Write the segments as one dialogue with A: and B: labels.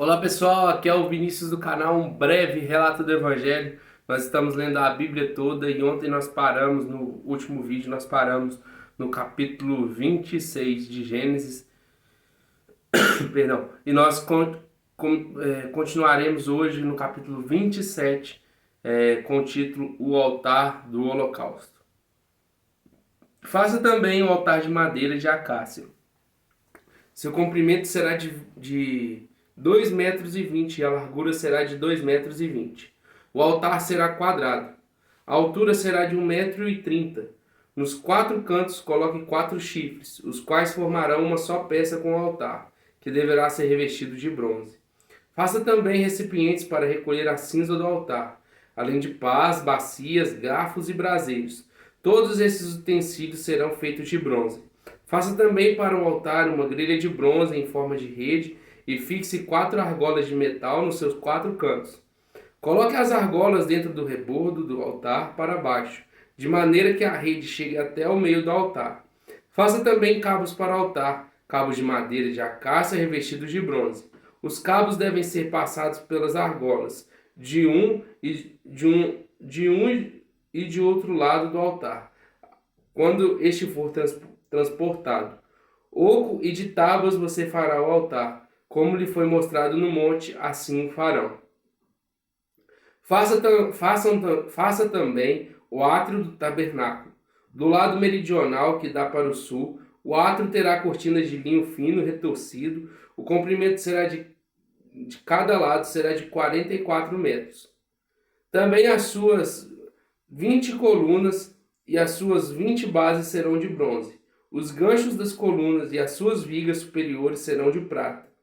A: Olá pessoal, aqui é o Vinícius do canal Um Breve Relato do Evangelho. Nós estamos lendo a Bíblia toda e ontem nós paramos, no último vídeo, nós paramos no capítulo 26 de Gênesis, perdão, e nós continuaremos hoje no capítulo 27, com o título O Altar do Holocausto. Faça também o altar de madeira de acácia. Seu comprimento será de 2,20 metros e a largura será de 2,20 metros. O altar será quadrado. A altura será de 1,30 metro. Nos 4 cantos coloque 4 chifres, os quais formarão uma só peça com o altar, que deverá ser revestido de bronze. Faça também recipientes para recolher a cinza do altar, além de pás, bacias, garfos e braseiros. Todos esses utensílios serão feitos de bronze. Faça também para o altar uma grelha de bronze em forma de rede e fixe 4 argolas de metal nos seus 4 cantos. Coloque as argolas dentro do rebordo do altar para baixo, de maneira que a rede chegue até o meio do altar. Faça também cabos para o altar, cabos de madeira de acácia revestidos de bronze. Os cabos devem ser passados pelas argolas, de um e de outro lado do altar, quando este for transportado. Oco e de tábuas você fará o altar, como lhe foi mostrado no monte, assim o farão. Faça também o átrio do tabernáculo. Do lado meridional, que dá para o sul, o átrio terá cortinas de linho fino retorcido. O comprimento de cada lado será de 44 metros. Também as suas 20 colunas e as suas 20 bases serão de bronze. Os ganchos das colunas e as suas vigas superiores serão de prata.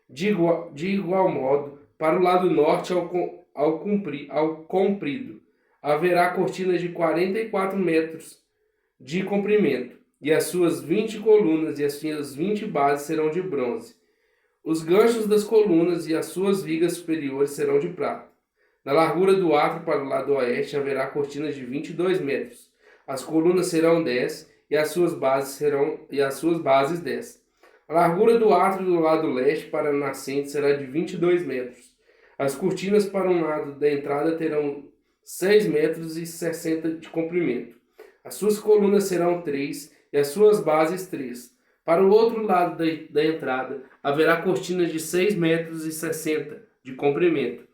A: De igual modo, para o lado norte ao comprido, haverá cortinas de 44 metros de comprimento, e as suas 20 colunas e as suas 20 bases serão de bronze. Os ganchos das colunas e as suas vigas superiores serão de prata. Na largura do átrio para o lado oeste haverá cortinas de 22 metros. As colunas serão 10 e as suas bases 10. A largura do átrio do lado leste para a nascente será de 22 metros. As cortinas para um lado da entrada terão 6 metros e 60 de comprimento. As suas colunas serão 3 e as suas bases 3. Para o outro lado da entrada haverá cortinas de 6 metros e 60 de comprimento.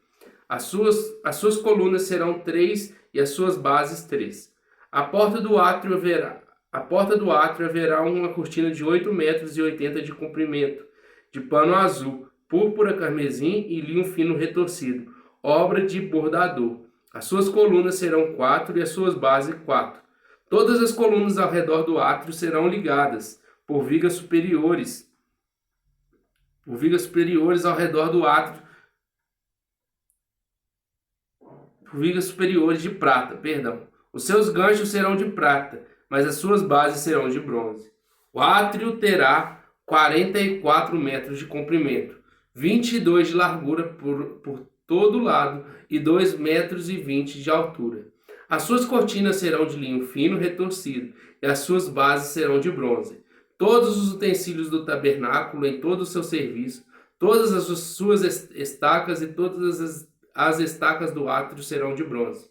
A: As suas colunas serão 3 e as suas bases 3. A porta do átrio haverá uma cortina de 8 metros e 80 de comprimento, de pano azul, púrpura, carmesim e linho fino retorcido, obra de bordador. As suas colunas serão 4 e as suas bases 4. Todas as colunas ao redor do átrio serão ligadas por vigas superiores ao redor do átrio, por vigas superiores de prata, perdão. Os seus ganchos serão de prata, mas as suas bases serão de bronze. O átrio terá 44 metros de comprimento, 22 de largura por todo lado e 2,20 metros de altura. As suas cortinas serão de linho fino retorcido e as suas bases serão de bronze. Todos os utensílios do tabernáculo em todo o seu serviço, todas as suas estacas e todas as estacas do átrio serão de bronze.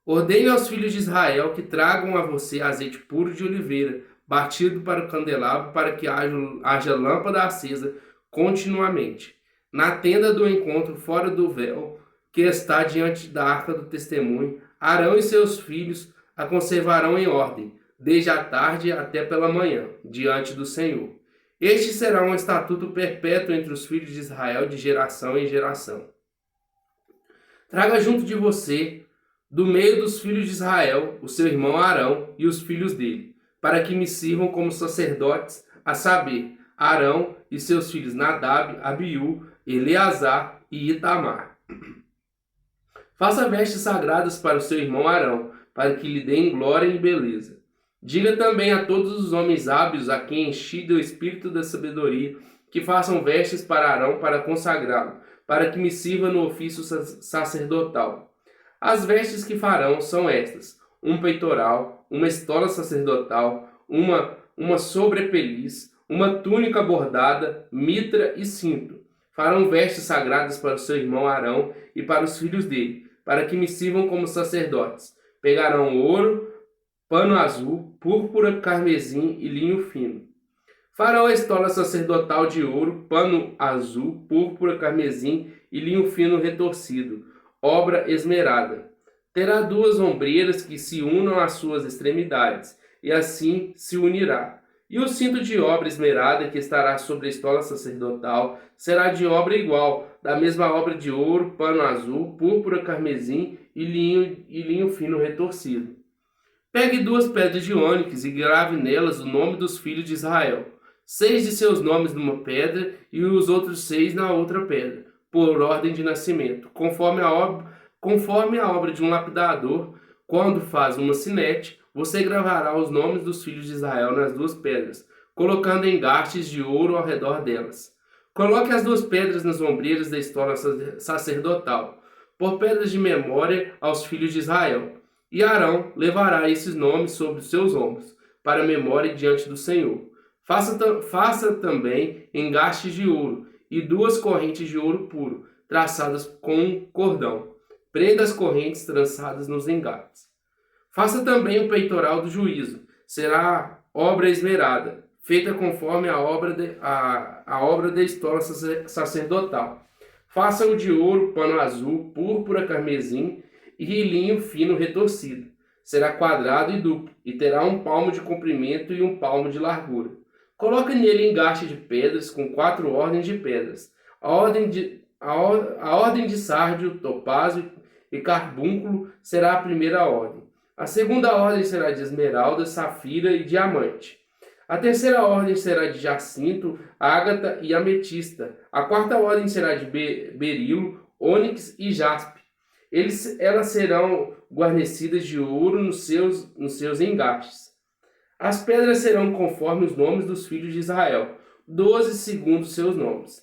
A: Ordene aos filhos de Israel que tragam a você azeite puro de oliveira, batido para o candelabro, para que haja lâmpada acesa continuamente. Na tenda do encontro, fora do véu, que está diante da arca do testemunho, Arão e seus filhos a conservarão em ordem, desde a tarde até pela manhã, diante do Senhor. Este será um estatuto perpétuo entre os filhos de Israel de geração em geração. Traga junto de você, do meio dos filhos de Israel, o seu irmão Arão e os filhos dele, para que me sirvam como sacerdotes, a saber, Arão e seus filhos Nadab, Abiú, Eleazar e Itamar. Faça vestes sagradas para o seu irmão Arão, para que lhe deem glória e beleza. Diga também a todos os homens hábeis a quem enchi do espírito da sabedoria, que façam vestes para Arão para consagrá-lo, para que me sirva no ofício sacerdotal. As vestes que farão são estas: um peitoral, uma estola sacerdotal, uma sobrepeliz, uma túnica bordada, mitra e cinto. Farão vestes sagradas para o seu irmão Arão e para os filhos dele, para que me sirvam como sacerdotes. Pegarão ouro, pano azul, púrpura, carmesim e linho fino. Farão a estola sacerdotal de ouro, pano azul, púrpura, carmesim e linho fino retorcido, obra esmerada. Terá 2 ombreiras que se unam às suas extremidades, e assim se unirá. E o cinto de obra esmerada que estará sobre a estola sacerdotal será de obra igual, da mesma obra de ouro, pano azul, púrpura, carmesim e linho fino retorcido. Pegue 2 pedras de ônix e grave nelas o nome dos filhos de Israel, 6 de seus nomes numa pedra e os outros 6 na outra pedra, por ordem de nascimento, conforme a obra de um lapidador. Quando faz uma sinete, você gravará os nomes dos filhos de Israel nas 2 pedras, colocando engastes de ouro ao redor delas. Coloque as 2 pedras nas ombreiras da estola sacerdotal, por pedras de memória aos filhos de Israel. E Arão levará esses nomes sobre os seus ombros, para memória diante do Senhor. Faça também engastes de ouro e 2 correntes de ouro puro, traçadas com um cordão. Prenda as correntes trançadas nos engastes. Faça também o peitoral do juízo. Será obra esmerada, feita conforme a obra da estola sacerdotal. Faça-o de ouro, pano azul, púrpura, carmesim e linho fino retorcido. Será quadrado e duplo, e terá 1 palmo de comprimento e 1 palmo de largura. Coloque nele engaste de pedras com 4 ordens de pedras. A ordem de sárdio, topázio e carbúnculo será a primeira ordem. A segunda ordem será de esmeralda, safira e diamante. A terceira ordem será de jacinto, ágata e ametista. A quarta ordem será de berilo, ônix e jaspe. Elas serão guarnecidas de ouro nos seus engastes. As pedras serão conforme os nomes dos filhos de Israel, 12 segundo seus nomes.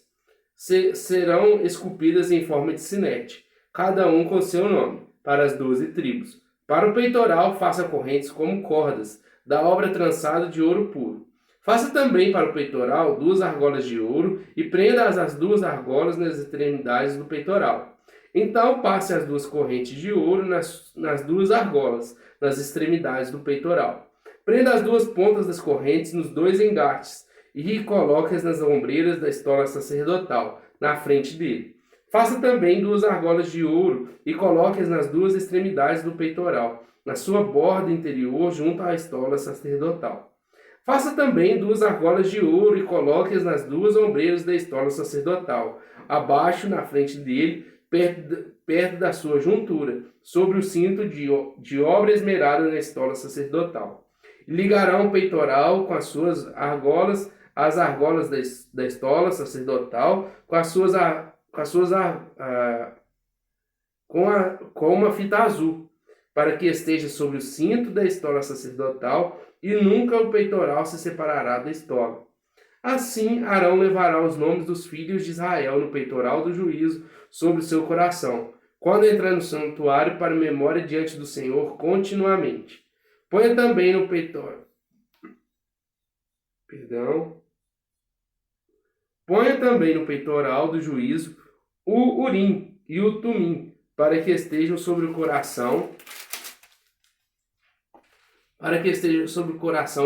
A: Serão esculpidas em forma de sinete, cada um com seu nome, para as 12 tribos. Para o peitoral, faça correntes como cordas, da obra trançada de ouro puro. Faça também para o peitoral 2 argolas de ouro e prenda as 2 argolas nas extremidades do peitoral. Então passe as 2 correntes de ouro nas 2 argolas, nas extremidades do peitoral. Prenda as 2 pontas das correntes nos 2 engastes e coloque-as nas ombreiras da estola sacerdotal, na frente dele. Faça também 2 argolas de ouro e coloque-as nas 2 extremidades do peitoral, na sua borda interior junto à estola sacerdotal. Faça também 2 argolas de ouro e coloque-as nas 2 ombreiras da estola sacerdotal, abaixo, na frente dele, perto da sua juntura, sobre o cinto de obra esmerada na estola sacerdotal. Ligarão o peitoral com as suas argolas, as argolas da estola sacerdotal, com uma fita azul, para que esteja sobre o cinto da estola sacerdotal, e nunca o peitoral se separará da estola. Assim, Arão levará os nomes dos filhos de Israel no peitoral do juízo sobre o seu coração, quando entrar no santuário para memória diante do Senhor continuamente. Ponha também no peitoral. Ponha também no peitoral do juízo o Urim e o Tumim, para que estejam sobre o coração,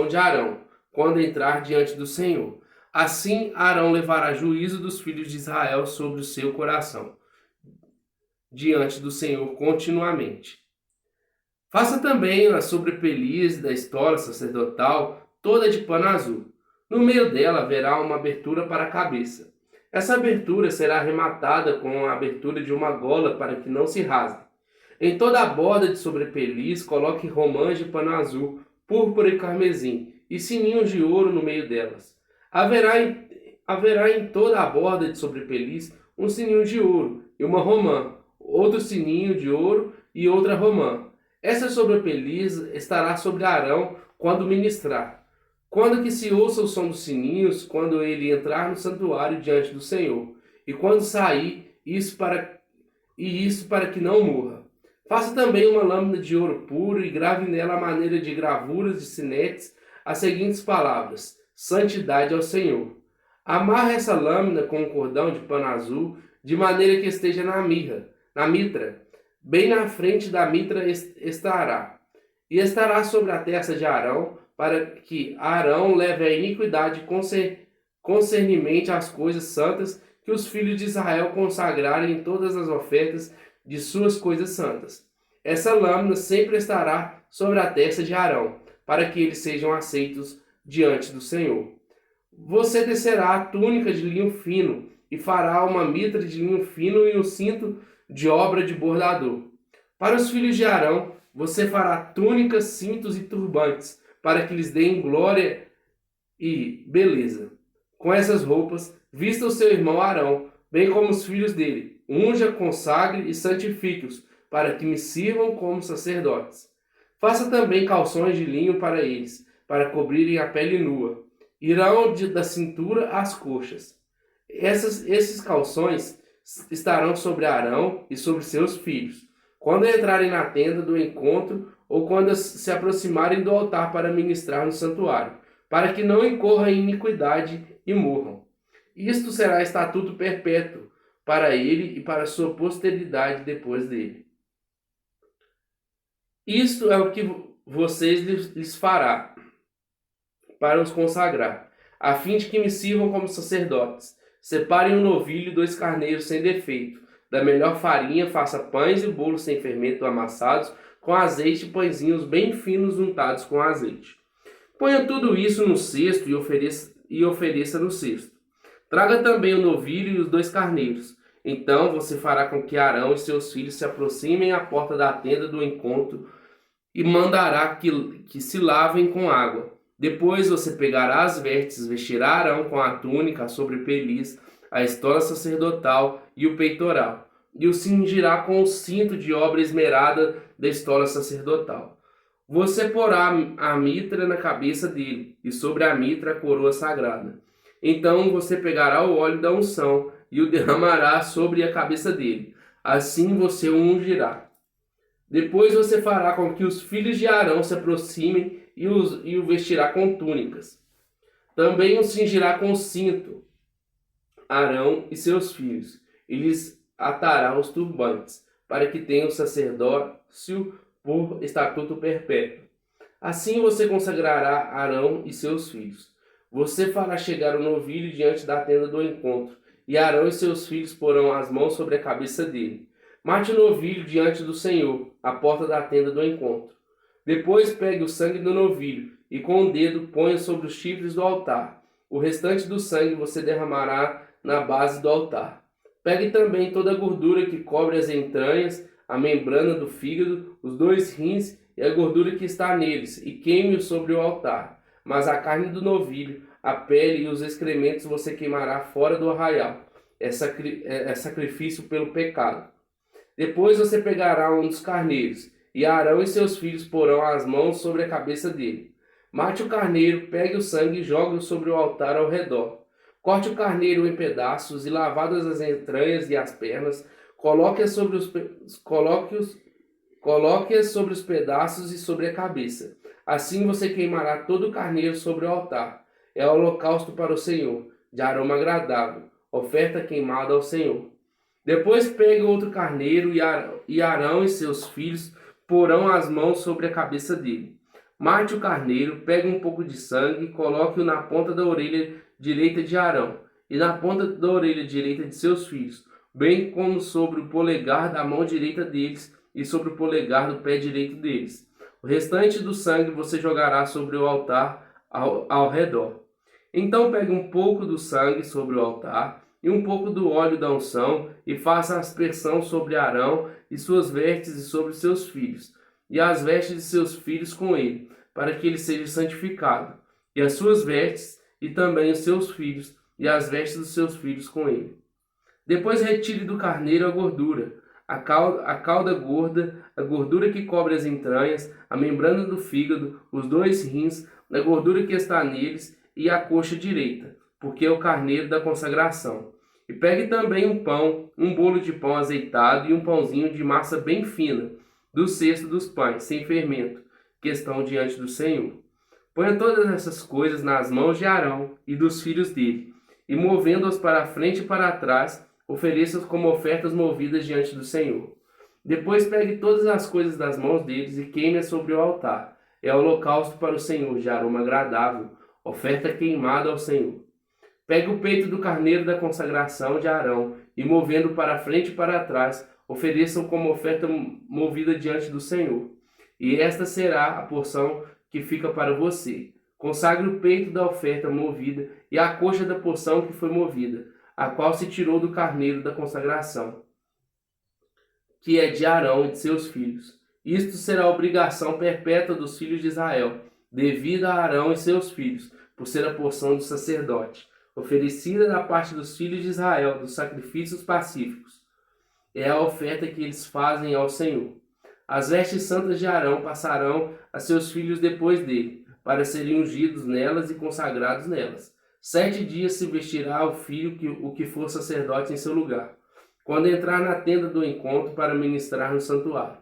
A: de Arão, quando entrar diante do Senhor. Assim, Arão levará juízo dos filhos de Israel sobre o seu coração, diante do Senhor continuamente. Faça também a sobrepeliz da estola sacerdotal, toda de pano azul. No meio dela haverá uma abertura para a cabeça. Essa abertura será arrematada com a abertura de uma gola para que não se rasgue. Em toda a borda de sobrepeliz, coloque romãs de pano azul, púrpura e carmesim, e sininhos de ouro no meio delas. Haverá em toda a borda de sobrepeliz um sininho de ouro e uma romã, outro sininho de ouro e outra romã. Essa sobrepeliz estará sobre Arão quando ministrar. Quando que se ouça o som dos sininhos, quando ele entrar no santuário diante do Senhor, e quando sair, isso para que não morra. Faça também uma lâmina de ouro puro e grave nela a maneira de gravuras de sinetes as seguintes palavras: Santidade ao Senhor. Amarra essa lâmina com um cordão de pano azul, de maneira que esteja na mitra. Bem na frente da mitra estará. E estará sobre a testa de Arão, para que Arão leve a iniquidade concernimento às coisas santas que os filhos de Israel consagrarem em todas as ofertas de suas coisas santas. Essa lâmina sempre estará sobre a testa de Arão, para que eles sejam aceitos diante do Senhor. Você tecerá a túnica de linho fino e fará uma mitra de linho fino e um cinto de obra de bordador. Para os filhos de Arão, você fará túnicas, cintos e turbantes, para que lhes deem glória e beleza. Com essas roupas, vista o seu irmão Arão, bem como os filhos dele. Unja, consagre e santifique-os, para que me sirvam como sacerdotes. Faça também calções de linho para eles, para cobrirem a pele nua. Irão da cintura às coxas. Esses calções estarão sobre Arão e sobre seus filhos, quando entrarem na tenda do encontro ou quando se aproximarem do altar para ministrar no santuário, para que não incorram em iniquidade e morram. Isto será estatuto perpétuo para ele e para sua posteridade depois dele. Isto é o que vocês lhes fará para os consagrar, a fim de que me sirvam como sacerdotes. Separem um novilho e 2 carneiros sem defeito. Da melhor farinha, faça pães e bolos sem fermento amassados, com azeite e pãezinhos bem finos untados com azeite. Ponha tudo isso no cesto e ofereça no cesto. Traga também o novilho e os 2 carneiros. Então você fará com que Arão e seus filhos se aproximem à porta da tenda do encontro e mandará que se lavem com água. Depois você pegará as vestes, vestirá Arão com a túnica, a sobrepeliz, a estola sacerdotal e o peitoral, e o cingirá com o cinto de obra esmerada da estola sacerdotal. Você porá a mitra na cabeça dele, e sobre a mitra a coroa sagrada. Então você pegará o óleo da unção e o derramará sobre a cabeça dele. Assim você o ungirá. Depois você fará com que os filhos de Arão se aproximem e o vestirá com túnicas. Também o cingirá com cinto, Arão e seus filhos, e lhes atará os turbantes, para que tenham sacerdócio por estatuto perpétuo. Assim você consagrará Arão e seus filhos. Você fará chegar o novilho diante da tenda do encontro, e Arão e seus filhos porão as mãos sobre a cabeça dele. Mate o novilho diante do Senhor, à porta da tenda do encontro. Depois pegue o sangue do novilho e com o dedo ponha sobre os chifres do altar. O restante do sangue você derramará na base do altar. Pegue também toda a gordura que cobre as entranhas, a membrana do fígado, os 2 rins e a gordura que está neles, e queime-o sobre o altar. Mas a carne do novilho, a pele e os excrementos você queimará fora do arraial. É sacrifício pelo pecado. Depois você pegará um dos carneiros, e Arão e seus filhos porão as mãos sobre a cabeça dele. Mate o carneiro, pegue o sangue e jogue-o sobre o altar ao redor. Corte o carneiro em pedaços e, lavadas as entranhas e as pernas, coloque-as sobre os pedaços e sobre a cabeça. Assim você queimará todo o carneiro sobre o altar. É holocausto para o Senhor, de aroma agradável, oferta queimada ao Senhor. Depois pegue outro carneiro e Arão e seus filhos porão as mãos sobre a cabeça dele. Mate o carneiro, pegue um pouco de sangue e coloque-o na ponta da orelha direita de Arão e na ponta da orelha direita de seus filhos, bem como sobre o polegar da mão direita deles e sobre o polegar do pé direito deles. O restante do sangue você jogará sobre o altar ao redor. Então pegue um pouco do sangue sobre o altar e um pouco do óleo da unção, e faça aspersão sobre Arão e suas vestes e sobre seus filhos, e as vestes de seus filhos com ele, para que ele seja santificado, e as suas vestes, e também os seus filhos, e as vestes dos seus filhos com ele. Depois retire do carneiro a gordura, a cauda gorda, a gordura que cobre as entranhas, a membrana do fígado, os 2 rins, a gordura que está neles, e a coxa direita, porque é o carneiro da consagração. E pegue também um pão, um bolo de pão azeitado e um pãozinho de massa bem fina, do cesto dos pães, sem fermento, que estão diante do Senhor. Ponha todas essas coisas nas mãos de Arão e dos filhos dele, e movendo-as para frente e para trás, ofereça-os como ofertas movidas diante do Senhor. Depois pegue todas as coisas das mãos deles e queime-as sobre o altar. É holocausto para o Senhor, de aroma agradável, oferta queimada ao Senhor. Pegue o peito do carneiro da consagração de Arão e, movendo para frente e para trás, ofereçam como oferta movida diante do Senhor. E esta será a porção que fica para você. Consagre o peito da oferta movida e a coxa da porção que foi movida, a qual se tirou do carneiro da consagração, que é de Arão e de seus filhos. Isto será obrigação perpétua dos filhos de Israel, devida a Arão e seus filhos, por ser a porção do sacerdote, oferecida da parte dos filhos de Israel, dos sacrifícios pacíficos. É a oferta que eles fazem ao Senhor. As vestes santas de Arão passarão a seus filhos depois dele, para serem ungidos nelas e consagrados nelas. 7 dias se vestirá o filho o que for sacerdote em seu lugar, quando entrar na tenda do encontro para ministrar no santuário.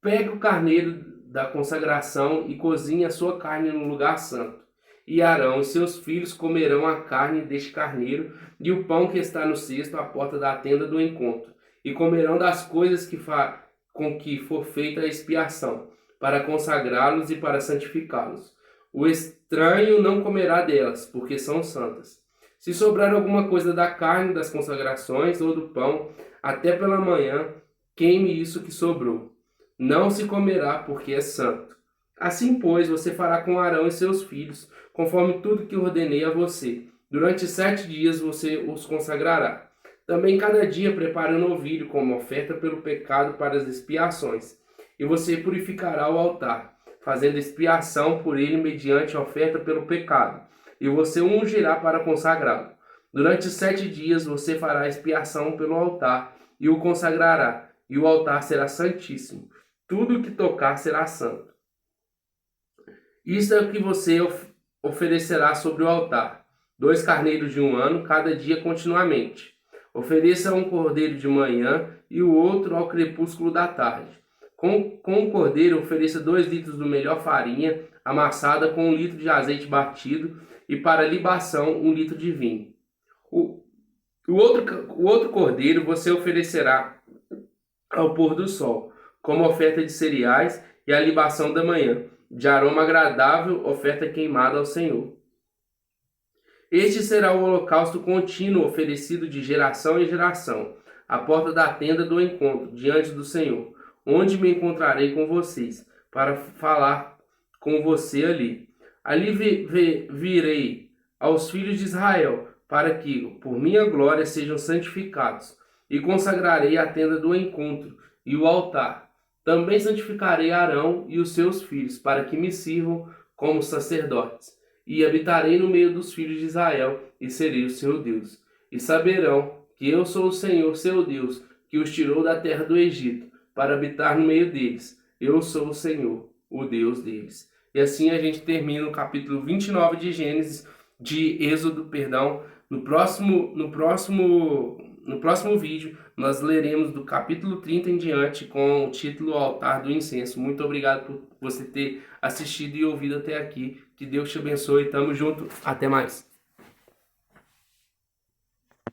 A: Pegue o carneiro da consagração e cozinhe a sua carne no lugar santo. E Arão e seus filhos comerão a carne deste carneiro e o pão que está no cesto à porta da tenda do encontro, e comerão das coisas com que for feita a expiação, para consagrá-los e para santificá-los. O estranho não comerá delas, porque são santas. Se sobrar alguma coisa da carne das consagrações ou do pão, até pela manhã, queime isso que sobrou. Não se comerá, porque é santo. Assim, pois, você fará com Arão e seus filhos, conforme tudo que ordenei a você. Durante 7 dias você os consagrará. Também cada dia prepare um novilho como oferta pelo pecado para as expiações. E você purificará o altar, fazendo expiação por ele mediante a oferta pelo pecado. E você o ungirá para consagrá-lo. Durante 7 dias você fará expiação pelo altar e o consagrará. E o altar será santíssimo. Tudo o que tocar será santo. Isto é o que você oferecerá sobre o altar: 2 carneiros de 1 ano, cada dia continuamente. Ofereça um cordeiro de manhã e o outro ao crepúsculo da tarde. Com o cordeiro, ofereça 2 litros do melhor farinha, amassada com 1 litro de azeite batido, e para libação 1 litro de vinho. O outro cordeiro você oferecerá ao pôr do sol, como oferta de cereais e a libação da manhã, de aroma agradável, oferta queimada ao Senhor. Este será o holocausto contínuo oferecido de geração em geração, à porta da tenda do encontro, diante do Senhor, onde me encontrarei com vocês, para falar com você ali. Ali virei aos filhos de Israel, para que, por minha glória, sejam santificados, e consagrarei a tenda do encontro e o altar. Também santificarei Arão e os seus filhos, para que me sirvam como sacerdotes. E habitarei no meio dos filhos de Israel, e serei o seu Deus. E saberão que eu sou o Senhor, seu Deus, que os tirou da terra do Egito, para habitar no meio deles. Eu sou o Senhor, o Deus deles. E assim a gente termina o capítulo 29 de Gênesis, de Êxodo, perdão. No próximo vídeo, nós leremos do capítulo 30 em diante, com o título Altar do Incenso. Muito obrigado por você ter assistido e ouvido até aqui. Que Deus te abençoe. Tamo junto. Até mais.